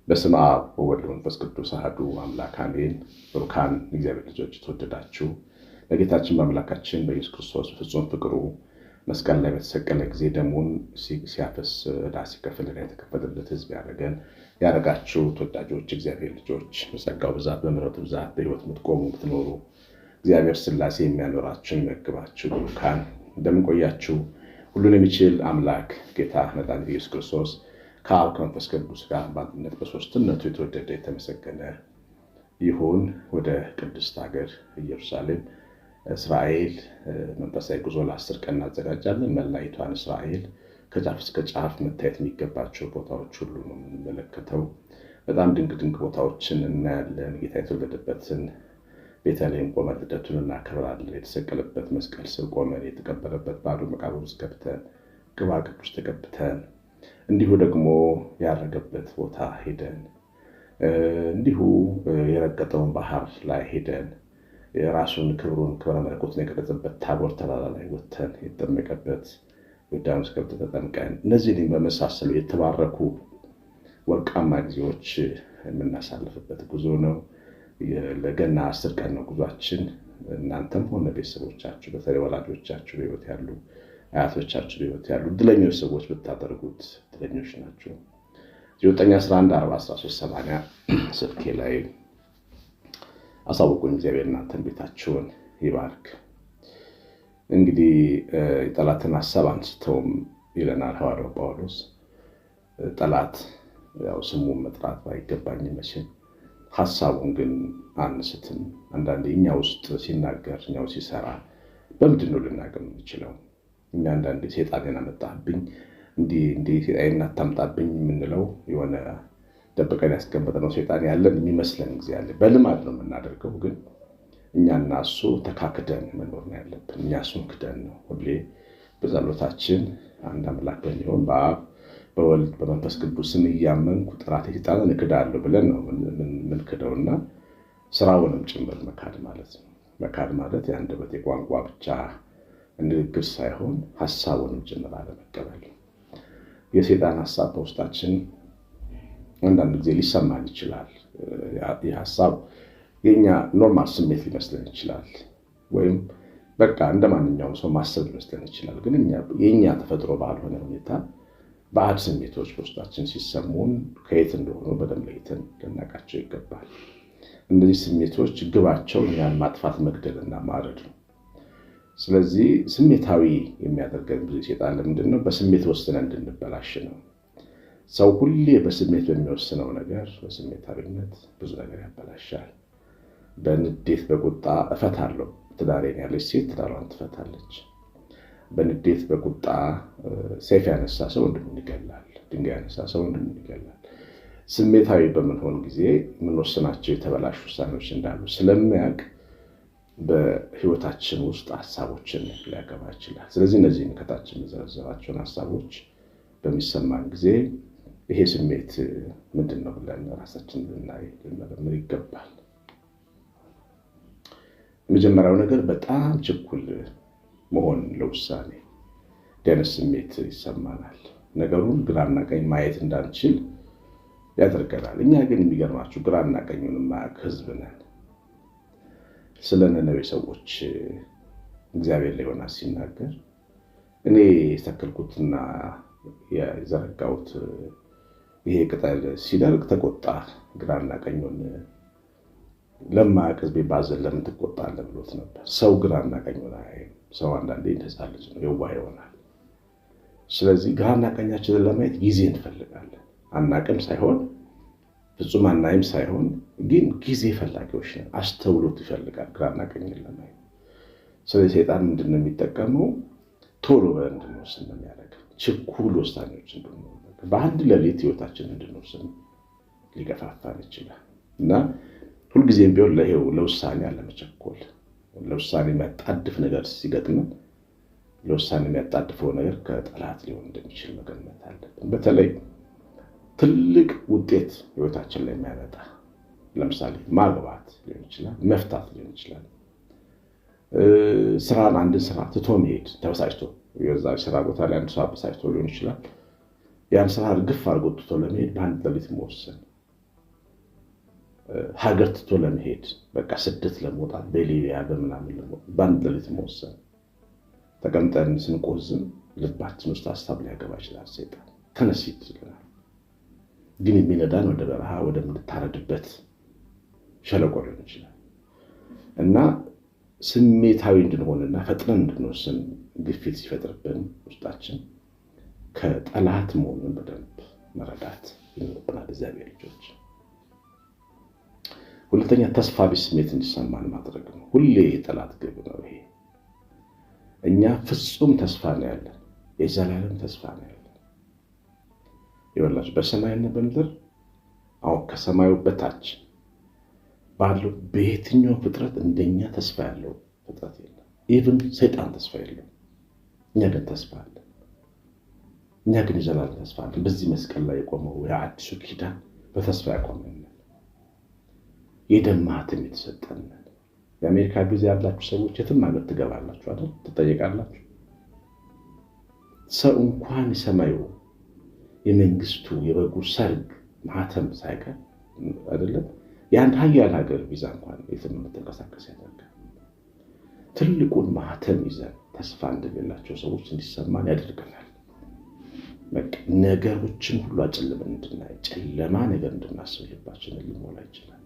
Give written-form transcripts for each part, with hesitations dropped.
በስመ አብ ወወልድ ወመንፈስ ቅዱስ አሐዱ አምላክ አሜን። ብሩካን እግዚአብሔር ልጆች ተወደዳችሁ በጌታችን በአምላካችን በኢየሱስ ክርስቶስ ፍጹም ፍቅሩ መስቀል ላይ በተሰቀለ ጊዜ ደሙን ሲያፈስ ዕዳ ሲከፍልና የተከፈለለት ሕዝብ ያደረጋችሁ ተወዳጆች እግዚአብሔር ልጆች በጸጋው ብዛት በምሕረቱ ብዛት በሕይወት የምትቆሙ የምትኖሩ እግዚአብሔር ሥላሴ የሚያኖራችሁ የሚመግባችሁ ብሩካን እንደምን ቆያችሁ? ሁሉን የሚችል አምላክ ጌታ መድኃኒታችን ኢየሱስ ክርስቶስ ከአብ ከመንፈስ ቅዱስ ጋር በአንድነት በሦስትነቱ የተወደደ የተመሰገነ ይሁን። ወደ ቅድስት ሀገር ኢየሩሳሌም እስራኤል መንፈሳዊ ጉዞ ለ10 ቀን እናዘጋጃለን። መላይቷን እስራኤል ከጫፍ እስከ ጫፍ መታየት የሚገባቸው ቦታዎች ሁሉ ነው የምንመለከተው። በጣም ድንቅ ድንቅ ቦታዎችን እናያለን። ጌታ የተወለደበትን ቤተልሔም ቆመን ልደቱን እናከብራለን። የተሰቀለበት መስቀል ስር ቆመን የተቀበረበት ባዶ መቃብር ውስጥ ገብተን ቅባ ቅዱስ ተቀብተን እንዲሁ ደግሞ ያረገበት ቦታ ሄደን እንዲሁ የረገጠውን ባህር ላይ ሄደን የራሱን ክብሩን ክብረ መለኮትን የገለጸበት ታቦር ተራራ ላይ ወጥተን የተጠመቀበት ዮርዳኖስ ገብተን ተጠምቀን እነዚህን በመሳሰሉ የተባረኩ ወርቃማ ጊዜዎች የምናሳልፍበት ጉዞ ነው። ለገና 10 ቀን ነው ጉዟችን። እናንተም ሆነ ቤተሰቦቻችሁ በተለይ ወላጆቻችሁ በሕይወት ያሉ አያቶቻችሁ በሕይወት ያሉ እድለኞች ሰዎች ብታደርጉት እድለኞች ናቸው። 9114138 ስልኬ ላይ አሳውቁኝ። እግዚአብሔር እናንተን ቤታችሁን ይባርክ። እንግዲህ የጠላትን ሀሳብ አንስተውም ይለናል ሐዋርያው ጳውሎስ። ጠላት ያው ስሙን መጥራት ባይገባኝም መቼም ሀሳቡን ግን አንስትም። አንዳንዴ እኛ ውስጥ ሲናገር እኛው ሲሰራ በምንድን ነው ልናገር የምንችለው? እኛ አንዳንዴ ሴጣን ያመጣብኝ እንዲህ ሴጣን አታምጣብኝ የምንለው የሆነ ደብቀን ያስቀመጥነው ሴጣን ያለን የሚመስለን ጊዜ አለ። በልማድ ነው የምናደርገው፣ ግን እኛና እሱ ተካክደን መኖር ነው ያለብን። እኛ እሱን ክደን ነው ሁሌ በጸሎታችን አንድ አምላክ በሚሆን በአብ በወልድ በመንፈስ ቅዱስን እያመንኩ ጠላቴ ሴጣንን እክዳለሁ ብለን ነው የምንክደውና ስራውንም ጭምር መካድ ማለት ነው። መካድ ማለት የአንደበት የቋንቋ ብቻ ንግግር ሳይሆን ሀሳቡንም ጭምር አለመቀበል። የሴጣን ሀሳብ በውስጣችን አንዳንድ ጊዜ ሊሰማን ይችላል። ይህ ሀሳብ የኛ ኖርማል ስሜት ሊመስለን ይችላል፣ ወይም በቃ እንደ ማንኛውም ሰው ማሰብ ሊመስለን ይችላል። ግን የኛ ተፈጥሮ ባልሆነ ሁኔታ ባዕድ ስሜቶች በውስጣችን ሲሰሙን ከየት እንደሆኑ በደንብ ለይተን ልናውቃቸው ይገባል። እነዚህ ስሜቶች ግባቸው እኛን ማጥፋት፣ መግደልና ማረድ ነው። ስለዚህ ስሜታዊ የሚያደርገን ብዙ ሴጣን ለምንድን ነው? በስሜት ወስነን እንድንበላሽ ነው። ሰው ሁሌ በስሜት በሚወስነው ነገር በስሜታዊነት ብዙ ነገር ያበላሻል። በንዴት በቁጣ እፈታለሁ ትዳሬን ያለች ሴት ትዳሯን ትፈታለች። በንዴት በቁጣ ሰይፍ ያነሳ ሰው ወንድሙን ይገላል። ድንጋይ ያነሳ ሰው ወንድሙን ይገላል። ስሜታዊ በምንሆን ጊዜ የምንወስናቸው የተበላሹ ውሳኔዎች እንዳሉ ስለሚያውቅ በሕይወታችን ውስጥ ሀሳቦችን ሊያገባ ይችላል። ስለዚህ እነዚህን ከታችን የዘረዘራቸውን ሀሳቦች በሚሰማን ጊዜ ይሄ ስሜት ምንድን ነው ብለን ራሳችን ልንመረምር ይገባል። የመጀመሪያው ነገር በጣም ችኩል መሆን ለውሳኔ ደነስ ስሜት ይሰማናል። ነገሩን ግራና ቀኝ ማየት እንዳንችል ያደርገናል። እኛ ግን የሚገርማችሁ ግራና ቀኙን የማያውቅ ሕዝብ ነን። ስለ ነነዌ ሰዎች እግዚአብሔር ለዮናስ ሲናገር እኔ የተከልኩትና የዘረጋሁት ይሄ ቅጠል ሲደርቅ ተቆጣ፣ ግራና ቀኙን ለማያውቅ ሕዝቤ ባዘን ለምን ትቆጣለህ ብሎት ነበር። ሰው ግራና ቀኙን አያይም። ሰው አንዳንዴ እንደ ሕፃን ልጅ ነው፣ የዋህ ይሆናል። ስለዚህ ግራና ቀኛችንን ለማየት ጊዜ እንፈልጋለን። አናቅም ሳይሆን ፍጹም አናይም ሳይሆን ግን ጊዜ ፈላጊዎች ነን። አስተውሎት ይፈልጋል ግራና ቀኝን ለማየት። ስለዚህ ሰይጣን ምንድን ነው የሚጠቀመው? ቶሎ ብለን እንድንወስን ነው የሚያደርገን። ችኩል ውሳኔዎች እንድንሆን በአንድ ሌሊት ህይወታችን እንድንወስን ሊገፋፋን ይችላል እና ሁልጊዜም ቢሆን ለውሳኔ አለመቸኮል፣ ለውሳኔ የሚያጣድፍ ነገር ሲገጥመን ለውሳኔ የሚያጣድፈው ነገር ከጠላት ሊሆን እንደሚችል መገመት አለብን። በተለይ ትልቅ ውጤት ህይወታችን ላይ የሚያመጣ ለምሳሌ ማግባት ሊሆን ይችላል፣ መፍታት ሊሆን ይችላል፣ አንድን ስራ ትቶ መሄድ ተበሳጭቶ የዛ ስራ ቦታ ላይ አንድ ሰው አበሳጭቶ ሊሆን ይችላል። ያን ስራ ግፍ አድርጎ ትቶ ለመሄድ በአንድ ሌሊት መወሰን ሀገር ትቶ ለመሄድ በቃ ስደት ለመውጣት በሊቢያ በምናምን ለመውጣት በአንድ ሌሊት መወሰን ተቀምጠን ስንቆዝም ልባችን ውስጥ ሀሳብ ሊያገባ ይችላል። ሰይጣን ተነስ ይላል። ግን የሚነዳን ወደ በረሃ ወደምንታረድበት ሸለቆ ሊሆን ይችላል እና ስሜታዊ እንድንሆንና ፈጥነን እንድንወስን ግፊት ሲፈጥርብን ውስጣችን ከጠላት መሆኑን በደንብ መረዳት ይኖርብናል። እግዚአብሔር ልጆች፣ ሁለተኛ ተስፋ ቢስ ስሜት እንዲሰማን ማድረግ ነው። ሁሌ የጠላት ግብ ነው ይሄ። እኛ ፍጹም ተስፋ ነው ያለን፣ የዘላለም ተስፋ ነው ያለን። ይኸውላችሁ በሰማይና በምድር አሁን ከሰማዩ በታች ባለው በየትኛው ፍጥረት እንደኛ ተስፋ ያለው ፍጥረት የለም። ኢቭን ሰይጣን ተስፋ የለም። እኛ ግን ተስፋ አለን። እኛ ግን የዘላለም ተስፋ አለን። በዚህ መስቀል ላይ የቆመው የአዲሱ ኪዳን በተስፋ ያቆመናል። የደም ማህተም የተሰጠን። የአሜሪካ ቪዛ ያላችሁ ሰዎች የትም ሀገር ትገባላችሁ አይደል? ትጠየቃላችሁ። ሰው እንኳን የሰማዩ የመንግስቱ የበጉ ሰርግ ማህተም ሳይቀር አይደለም የአንድ ሀያል ሀገር ቪዛ እንኳን የትም እንድትንቀሳቀስ ያደርጋል። ትልቁን ማህተም ይዘን ተስፋ እንደሌላቸው ሰዎች እንዲሰማን ያደርገናል። ነገሮችን ሁሉ አጨልመን እንድናይ፣ ጨለማ ነገር እንድናስብ ልባችንን ሊሞላ ይችላል።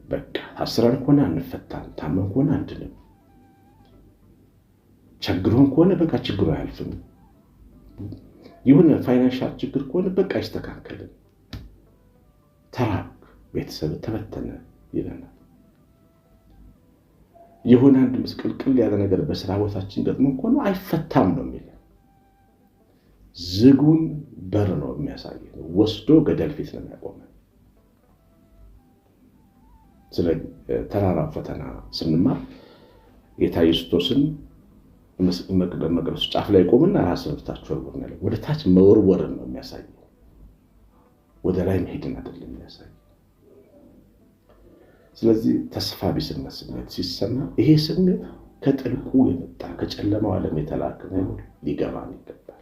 በቃ ታስረን ከሆነ አንፈታም፣ ታመን ከሆነ አንድንም፣ ቸግሮን ከሆነ በቃ ችግሩ አያልፍም፣ የሆነ ፋይናንሻል ችግር ከሆነ በቃ አይስተካከልም፣ ተራብክ፣ ቤተሰብ ተበተነ ይለናል። የሆነ አንድ ምስቅልቅል ያለ ነገር በስራ ቦታችን ገጥሞ ከሆነ አይፈታም ነው የሚለን። ዝጉን በር ነው የሚያሳየን፣ ወስዶ ገደል ፊት ነው የሚያቆመን። ስለ ተራራው ፈተና ስንማር ጌታ ኢየሱስን መቅደሱ ጫፍ ላይ ቆምና ራስን ታች ወርወር ነው፣ ወደ ታች መወርወርን ነው የሚያሳየው፣ ወደ ላይ መሄድን አይደለም የሚያሳየው። ስለዚህ ተስፋ ቢስነት ስሜት ሲሰማ ይሄ ስሜት ከጥልቁ የመጣ ከጨለማው ዓለም የተላከ ነው፣ ሊገባን ይገባል።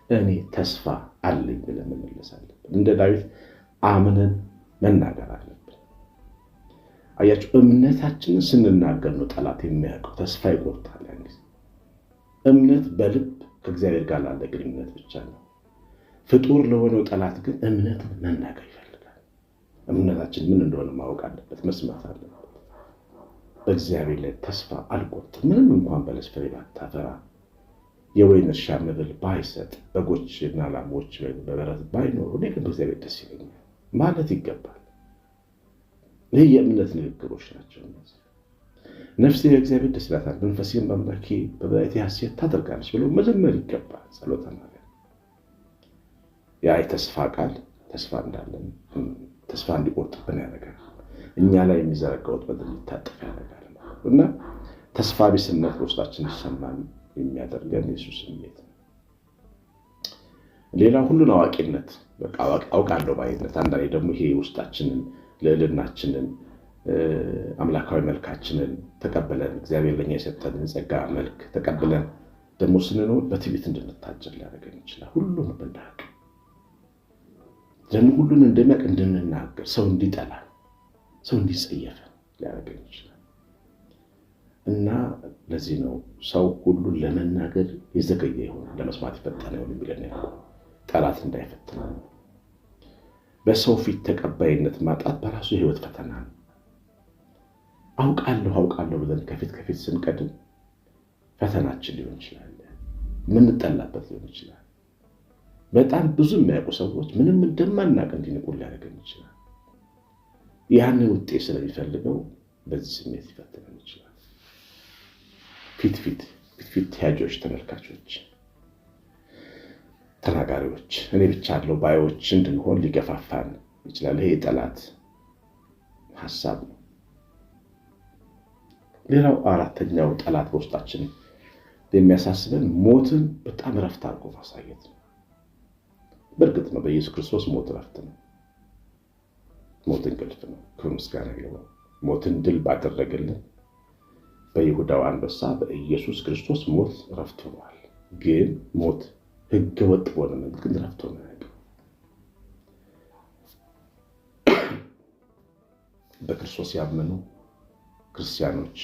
እኔ ተስፋ አለኝ ብለን መመለስ አለብን። እንደ ዳዊት አምነን መናገር አለብን። አያችሁ፣ እምነታችንን ስንናገር ነው ጠላት የሚያውቀው። ተስፋ ይቆርጣል። ያን ጊዜ እምነት በልብ ከእግዚአብሔር ጋር ላለ ግንኙነት ብቻ ነው። ፍጡር ለሆነው ጠላት ግን እምነትን መናገር ይፈልጋል። እምነታችን ምን እንደሆነ ማወቅ አለበት፣ መስማት አለበት። በእግዚአብሔር ላይ ተስፋ አልቆርጥም። ምንም እንኳን በለስ ፍሬ ባታፈራ፣ የወይን እርሻ መብል ባይሰጥ፣ በጎችና ላሞች በበረት ባይኖሩ፣ እኔ ግን በእግዚአብሔር ደስ ይለኛል ማለት ይገባል። ይህ የእምነት ንግግሮች ናቸው። ነፍሴ በእግዚአብሔር ደስ ይላታል፣ መንፈሴም በአምላኬ በበረከቱ ሐሴት ታደርጋለች ብሎ መዘመር ይገባል። ጸሎተ ማርያም ያ የተስፋ ቃል ተስፋ እንዳለን ተስፋ እንዲቆርጥብን ያደርጋል። እኛ ላይ የሚዘረጋው ወጥመድ እንዲታጠፍ ያደርጋል እና ተስፋ ቢስነት በውስጣችን ይሰማን የሚያደርገን የሱ ስሜት ነው። ሌላ ሁሉን አዋቂነት፣ በቃ አውቃለሁ ባይነት። አንዳንዴ ደግሞ ይሄ ውስጣችንን ልዕልናችንን አምላካዊ መልካችንን ተቀብለን እግዚአብሔር ለኛ የሰጠንን ጸጋ መልክ ተቀብለን ደግሞ ስንኖር በትዕቢት እንድንታጀር ሊያደርገን ይችላል። ሁሉን ብናውቅ ደግሞ ሁሉን እንደሚያውቅ እንድንናገር፣ ሰው እንዲጠላ ሰው እንዲጸየፈን ሊያደርገን ይችላል እና ለዚህ ነው ሰው ሁሉ ለመናገር የዘገየ ይሆናል፣ ለመስማት የፈጠነ ይሆን የሚለን ጠላት እንዳይፈትነው። በሰው ፊት ተቀባይነት ማጣት በራሱ የህይወት ፈተና ነው። አውቃለሁ ብለን ከፊት ስንቀድም ፈተናችን ሊሆን ይችላል፣ ምንጠላበት ሊሆን ይችላል። በጣም ብዙ የሚያውቁ ሰዎች ምንም እንደማናውቅ እንዲንቁን ሊያደርገን ይችላል። ያንን ውጤት ስለሚፈልገው በዚህ ስሜት ሊፈትነን ይችላል። ፊት ተያጆች፣ ተመልካቾች፣ ተናጋሪዎች፣ እኔ ብቻ አለው ባዮች እንድንሆን ሊገፋፋን ይችላል። ይሄ የጠላት ሐሳብ ነው። ሌላው አራተኛው ጠላት በውስጣችን የሚያሳስበን ሞትን በጣም ረፍት አድርጎ ማሳየት ነው። በእርግጥ ነው በኢየሱስ ክርስቶስ ሞት ረፍት ነው። ሞት እንቅልፍ ነው። ክብር ምስጋና ይግባው። ሞትን ድል ባደረገልን በይሁዳው አንበሳ በኢየሱስ ክርስቶስ ሞት ረፍት ሆኗል። ግን ሞት ሕገ ወጥ በሆነ መንገድ ግን ረፍት ሆነ። በክርስቶስ ያመኑ ክርስቲያኖች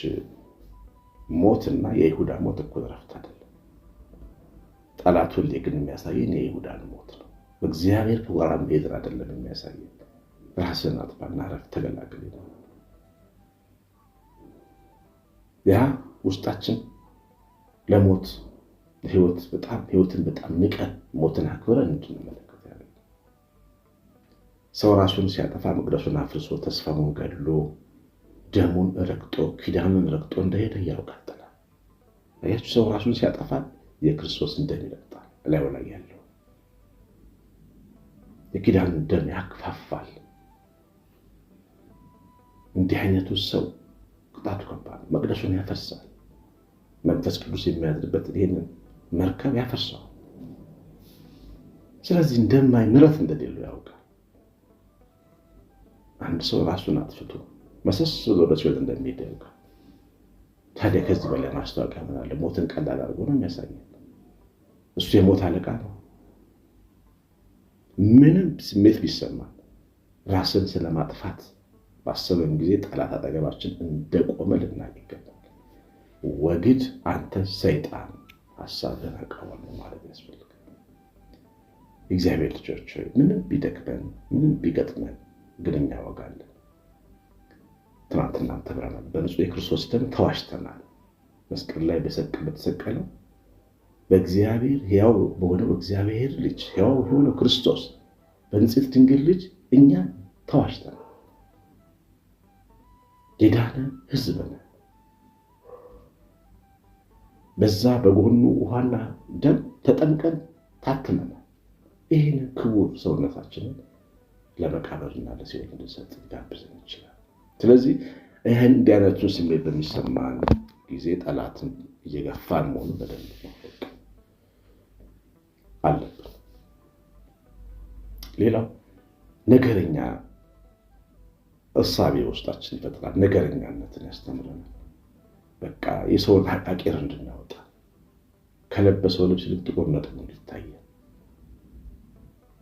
ሞትና የይሁዳ ሞት እኩል ዕረፍት አይደለም። ጠላት ሁሌ ግን የሚያሳየን የይሁዳን ሞት ነው። በእግዚአብሔር ፕሮግራም መሄድን አይደለም የሚያሳየን። ራስን አጥፋና ዕረፍ፣ ተገላገል ነው። ያ ውስጣችን ለሞት ህይወትን በጣም ንቀን ሞትን አክብረን እንድንመለከት ያለ ሰው ራሱን ሲያጠፋ መቅደሱን አፍርሶ ተስፋውን ገድሎ ደሙን ረግጦ ኪዳኑን ረግጦ እንደሄደ ያውቃል። አያችሁ፣ ሰው ራሱን ሲያጠፋ የክርስቶስን ደም ይረግጣል። እላዩ ላይ ያለው የኪዳኑን ደም ያክፋፋል። እንዲህ አይነቱ ሰው ቅጣቱ ከባድ፣ መቅደሱን ያፈርሳል። መንፈስ ቅዱስ የሚያድርበት ይህንን መርከብ ያፈርሰዋል። ስለዚህ ምሕረት እንደሌለው ያውቃል። አንድ ሰው ራሱን አጥፍቶ መሰስ ብሎ ወደ ሲኦል እንደሚሄድ ያውቃል። ታዲያ ከዚህ በላይ ማስታወቂያ ምን አለ? ሞትን ቀላል አድርጎ ነው የሚያሳየን። እሱ የሞት አለቃ ነው። ምንም ስሜት ቢሰማን ራስን ስለማጥፋት ባሰበን ጊዜ ጠላት አጠገባችን እንደቆመ ልናውቅ ይገባል። ወግድ አንተ ሰይጣን ሐሳብህን አቃወም ማለት ያስፈልጋል። እግዚአብሔር ልጆች ሆይ ምንም ቢደክመን ምንም ቢገጥመን ግን እኛ ወጋለን። ትናንትና ተብረናል። በንጹህ የክርስቶስ ደም ተዋሽተናል። መስቀል ላይ በተሰቀለው በእግዚአብሔር ሕያው በሆነው እግዚአብሔር ልጅ ሕያው በሆነው ክርስቶስ በንጽሕት ድንግል ልጅ እኛ ተዋሽተናል። የዳነ ሕዝብ ነን። በዛ በጎኑ ውሃና ደም ተጠምቀን ታትመናል። ይህን ክቡር ሰውነታችንን ለመቃብርና ለሲኦል እንድንሰጥ ሊጋብዘን ይችላል። ስለዚህ ይህን እንዲህ አይነቱን ስሜት በሚሰማን ጊዜ ጠላትን እየገፋን መሆኑን በደንብ ማወቅ አለብን። ሌላው ነገረኛ እሳቤ ውስጣችን ይፈጥራል። ነገረኛነትን ያስተምረናል። በቃ የሰውን ሐቃቂር እንድናወጣ ከለበሰው ልብስ ይልቅ ጥቁር ነጥብ እንዲታየን፣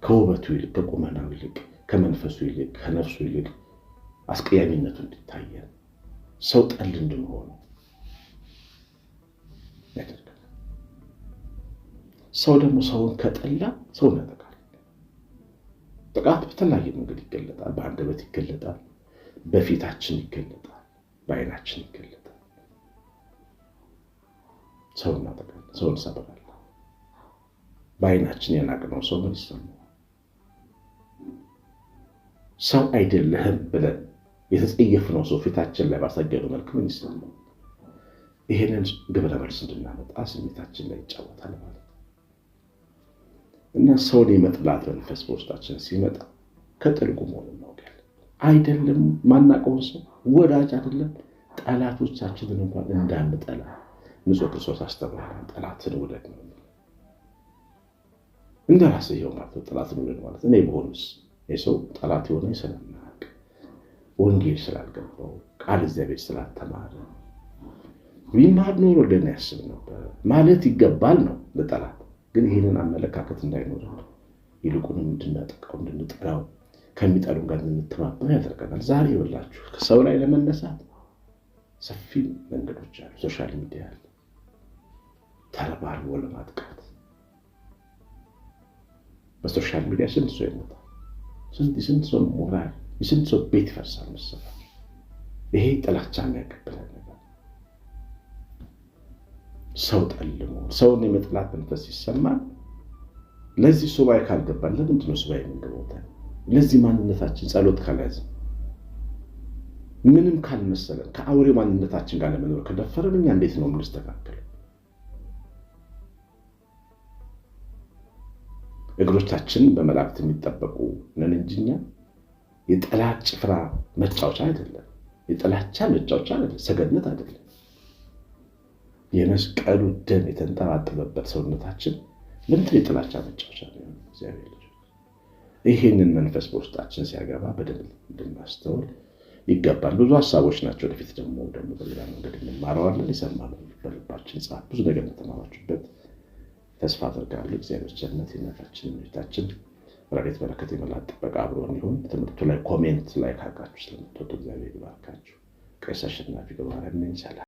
ከውበቱ ይልቅ ከቁመናው ይልቅ ከመንፈሱ ይልቅ ከነፍሱ ይልቅ አስቀያሚነቱ እንዲታየን፣ ሰው ጠል እንድንሆን ያደርጋል። ሰው ደግሞ ሰውን ከጠላ ሰውን ያጠቃል። ጥቃት በተለያየ መንገድ ይገለጣል። በአንደበት ይገለጣል፣ በፊታችን ይገለጣል፣ በዓይናችን ይገለጣል። ሰው እናጠቃለን፣ ሰው እንሰብራለን። በዓይናችን የናቅነው ሰው ምን ይሰማል? ሰው አይደለህም ብለን የተጸየፍነው ሰው ፊታችን ላይ ባሳየነው መልክ ምን ይሰማል? ይሄንን ግብረ መልስ እንድናመጣ ስሜታችን ላይ ይጫወታል ማለት ነው። እና ሰውን የመጥላት መንፈስ በውስጣችን ሲመጣ ከጥልቁ መሆኑን እናውቃለን። አይደለም ማናውቀውን ሰው ወዳጅ አይደለም ጠላቶቻችንን እንኳን እንዳንጠላ ንጹሕ ክርስቶስ አስተምሮናል። ጠላትን ውደድ ነው። እንደ ራስህ ይኸው ማለት ነው። ጠላትን ውደድ ማለት እኔ በሆንስ የሰው ጠላት የሆነ ስለማያውቅ ወንጌል ስላልገባው ቃል እግዚአብሔር ስላልተማረ ቢማር ኖሮ ለእኔ ያስብ ነበር ማለት ይገባል ነው ለጠላት። ግን ይህንን አመለካከት እንዳይኖር ይልቁንም እንድናጠቃው እንድንጥራው ከሚጠሉን ጋር እንድንተባበር ያደርገናል። ዛሬ ይኸውላችሁ ከሰው ላይ ለመነሳት ሰፊ መንገዶች አሉ። ሶሻል ሚዲያ አለ፣ ተረባርቦ ለማጥቃት በሶሻል ሚዲያ ስንት ሰው ይሞታል፣ ስንት ሰው ሞራል፣ የስንት ሰው ቤት ይፈርሳል መሰላችሁ። ይሄ ጥላቻ የሚያቀብለን ነገር ሰው ጠልሞ ሰውን የመጥላት መንፈስ ሲሰማን ለዚህ ሱባኤ ካልገባን ለምንድን ነው ሱባኤ የምንገባው? ለዚህ ማንነታችን ጸሎት ካልያዝን ምንም ካልመሰለን ከአውሬ ማንነታችን ጋር ለመኖር ከደፈረን እኛ እንዴት ነው የምንስተካከለው? እግሮቻችን በመላእክት የሚጠበቁ ነን እንጂ እኛ የጠላት ጭፍራ መጫወቻ አይደለም። የጥላቻ መጫወቻ አይደለም። ሰገነት አይደለም። የመስቀሉ ደም የተንጠባጠበበት ሰውነታችን ምንድን የጥላቻ መጫወቻ ነው? እግዚአብሔር ልጅ ይህንን መንፈስ በውስጣችን ሲያገባ በደንብ እንድናስተውል ይገባል። ብዙ ሀሳቦች ናቸው። ወደፊት ደግሞ በሌላ መንገድ እንማረዋለን። የሰማነው በልባችን ጻፍ። ብዙ ነገር እንደተማራችሁበት ተስፋ አደርጋለሁ። እግዚአብሔር ቸርነት የእናታችን የእመቤታችን ረድኤት በረከት የመላእክት ጥበቃ አብሮን ይሁን። ትምህርቱ ላይ ኮሜንት ላይ ካርጋችሁ ስለምትወዱ እግዚአብሔር ይባርካችሁ። ቀሲስ አሸናፊ ገብረማርያም ነኝ። ሰላም።